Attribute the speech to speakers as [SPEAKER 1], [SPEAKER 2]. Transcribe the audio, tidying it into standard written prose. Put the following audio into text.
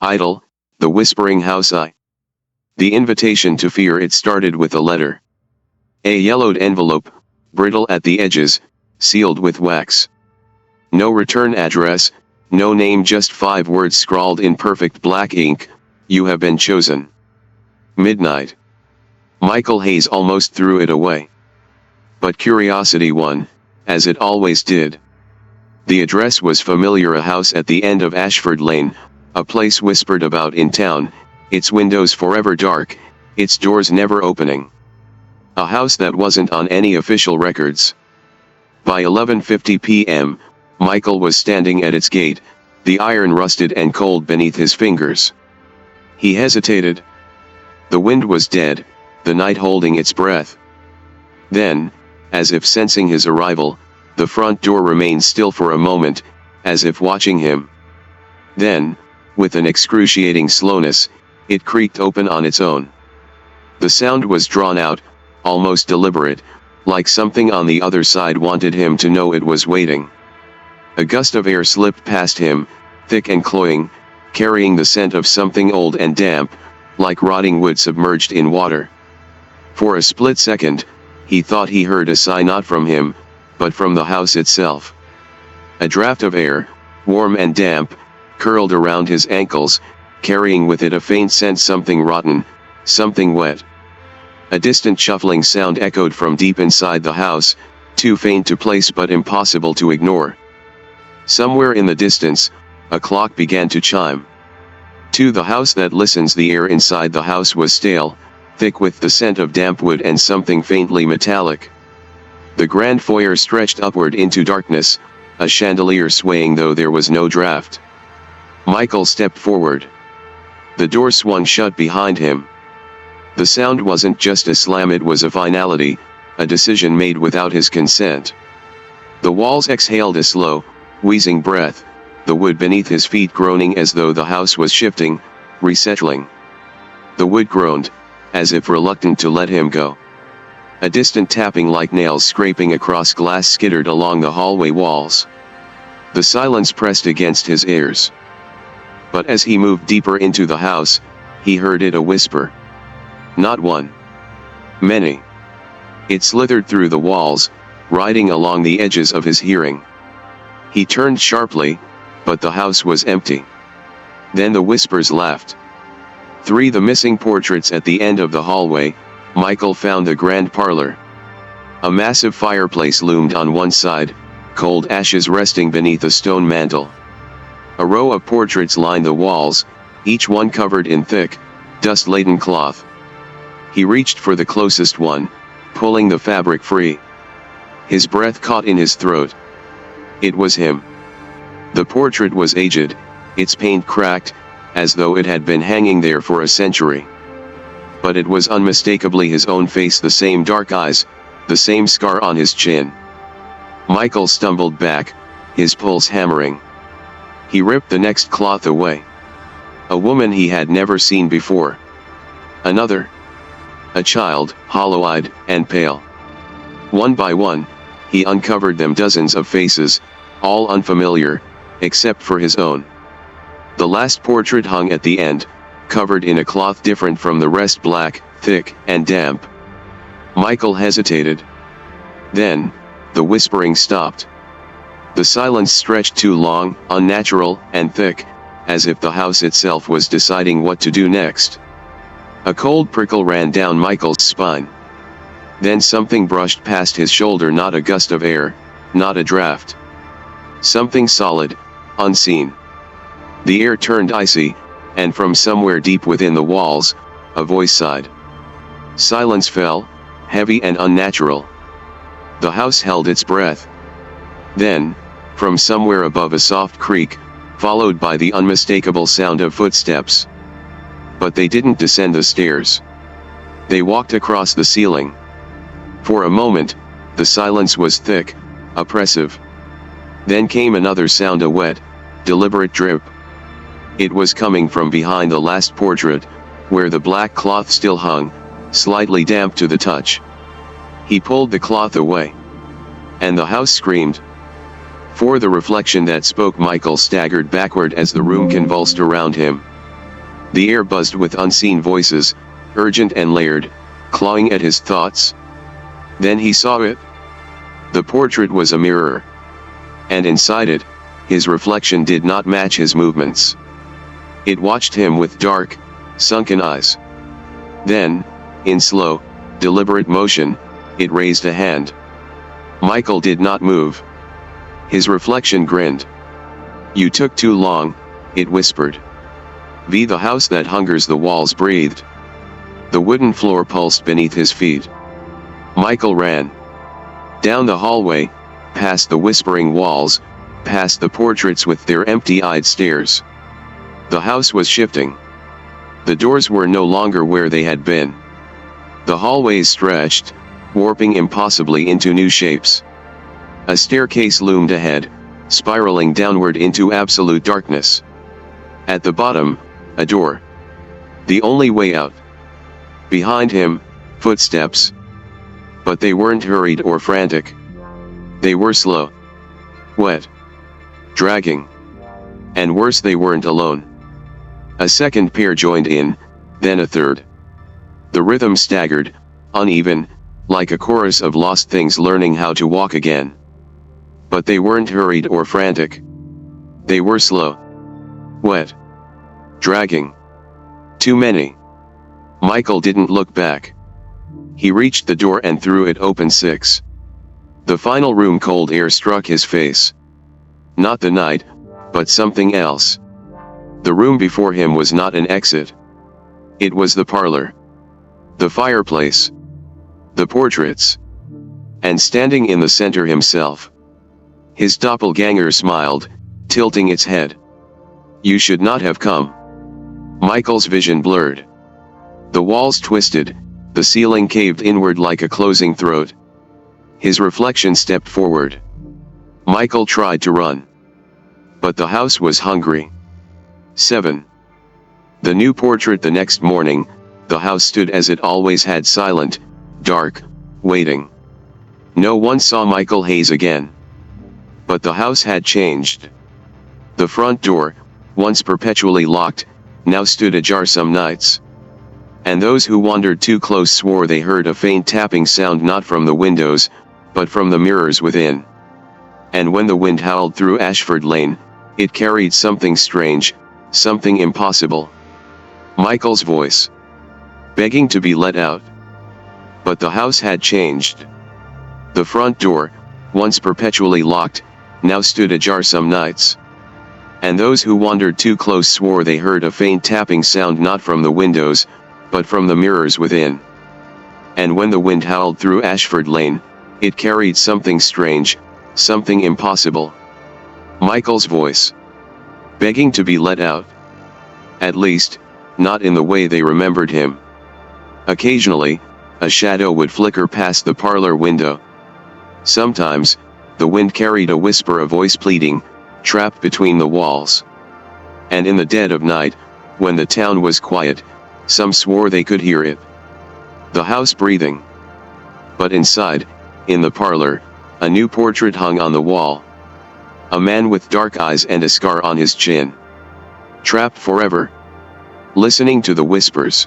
[SPEAKER 1] Idle, the whispering house I. The invitation to fear. It started with a letter. A yellowed envelope, brittle at the edges, sealed with wax. No return address, no name, just 5 words scrawled in perfect black ink: "You have been chosen." Midnight. Michael Hayes almost threw it away. But curiosity won, as it always did. The address was familiar, a house at the end of Ashford Lane, a place whispered about in town, its windows forever dark, its doors never opening. A house that wasn't on any official records. By 11:50 p.m., Michael was standing at its gate, the iron rusted and cold beneath his fingers. He hesitated. The wind was dead, the night holding its breath. Then, as if sensing his arrival, the front door remained still for a moment, as if watching him. Then, with an excruciating slowness, it creaked open on its own. The sound was drawn out, almost deliberate, like something on the other side wanted him to know it was waiting. A gust of air slipped past him, thick and cloying, carrying the scent of something old and damp, like rotting wood submerged in water. For a split second, he thought he heard a sigh, not from him, but from the house itself. A draft of air, warm and damp, curled around his ankles, carrying with it a faint scent, something rotten, something wet. A distant shuffling sound echoed from deep inside the house, too faint to place but impossible to ignore. Somewhere in the distance, a clock began to chime. To the house that listens, the air inside the house was stale, thick with the scent of damp wood and something faintly metallic. The grand foyer stretched upward into darkness, a chandelier swaying though there was no draft. Michael stepped forward. The door swung shut behind him. The sound wasn't just a slam, it was a finality, a decision made without his consent. The walls exhaled a slow, wheezing breath, the wood beneath his feet groaning as though the house was shifting, resettling. The wood groaned, as if reluctant to let him go. A distant tapping like nails scraping across glass skittered along the hallway walls. The silence pressed against his ears. But as he moved deeper into the house, he heard it, a whisper. Not one. Many. It slithered through the walls, riding along the edges of his hearing. He turned sharply, but the house was empty. Then the whispers left. 3. The missing portraits at the end of the hallway. Michael found the grand parlor. A massive fireplace loomed on one side, cold ashes resting beneath a stone mantel. A row of portraits lined the walls, each one covered in thick, dust-laden cloth. He reached for the closest one, pulling the fabric free. His breath caught in his throat. It was him. The portrait was aged, its paint cracked, as though it had been hanging there for a century. But it was unmistakably his own face, the same dark eyes, the same scar on his chin. Michael stumbled back, his pulse hammering. He ripped the next cloth away. A woman he had never seen before. Another. A child, hollow-eyed and pale. One by one, he uncovered them, dozens of faces, all unfamiliar, except for his own. The last portrait hung at the end, covered in a cloth different from the rest, black, thick, and damp. Michael hesitated. Then, the whispering stopped. The silence stretched too long, unnatural, and thick, as if the house itself was deciding what to do next. A cold prickle ran down Michael's spine. Then something brushed past his shoulder, not a gust of air, not a draft. Something solid, unseen. The air turned icy, and from somewhere deep within the walls, a voice sighed. Silence fell, heavy and unnatural. The house held its breath. Then, from somewhere above, a soft creak, followed by the unmistakable sound of footsteps. But they didn't descend the stairs. They walked across the ceiling. For a moment, the silence was thick, oppressive. Then came another sound, a wet, deliberate drip. It was coming from behind the last portrait, where the black cloth still hung, slightly damp to the touch. He pulled the cloth away. And the house screamed. For the reflection that spoke, Michael staggered backward as the room convulsed around him. The air buzzed with unseen voices, urgent and layered, clawing at his thoughts. Then he saw it. The portrait was a mirror. And inside it, his reflection did not match his movements. It watched him with dark, sunken eyes. Then, in slow, deliberate motion, it raised a hand. Michael did not move. His reflection grinned. "You took too long," it whispered. The house that hungers, the walls breathed. The wooden floor pulsed beneath his feet. Michael ran. Down the hallway, past the whispering walls, past the portraits with their empty-eyed stares. The house was shifting. The doors were no longer where they had been. The hallways stretched, warping impossibly into new shapes. A staircase loomed ahead, spiraling downward into absolute darkness. At the bottom, a door. The only way out. Behind him, footsteps. But they weren't hurried or frantic. They were slow. Wet. Dragging. And worse, they weren't alone. A second pair joined in, then a third. The rhythm staggered, uneven, like a chorus of lost things learning how to walk again. But they weren't hurried or frantic. They were slow. Wet. Dragging. Too many. Michael didn't look back. He reached the door and threw it open. 6. The final room. Cold air struck his face. Not the night, but something else. The room before him was not an exit. It was the parlor. The fireplace. The portraits. And standing in the center himself. His doppelganger smiled, tilting its head. "You should not have come." Michael's vision blurred. The walls twisted, the ceiling caved inward like a closing throat. His reflection stepped forward. Michael tried to run. But the house was hungry. 7. The new portrait. The next morning, the house stood as it always had, silent, dark, waiting. No one saw Michael Hayes again. But the house had changed. The front door, once perpetually locked, now stood ajar some nights. And those who wandered too close swore they heard a faint tapping sound, not from the windows, but from the mirrors within. And when the wind howled through Ashford Lane, it carried something strange, something impossible. Michael's voice. Begging to be let out. But the house had changed. The front door, once perpetually locked, now stood ajar some nights. And those who wandered too close swore they heard a faint tapping sound, not from the windows, but from the mirrors within. And when the wind howled through Ashford Lane, it carried something strange, something impossible. Michael's voice. Begging to be let out. At least, not in the way they remembered him. Occasionally, a shadow would flicker past the parlor window. Sometimes, the wind carried a whisper, a voice pleading, trapped between the walls. And in the dead of night, when the town was quiet, some swore they could hear it. The house breathing. But inside, in the parlor, a new portrait hung on the wall. A man with dark eyes and a scar on his chin. Trapped forever. Listening to the whispers.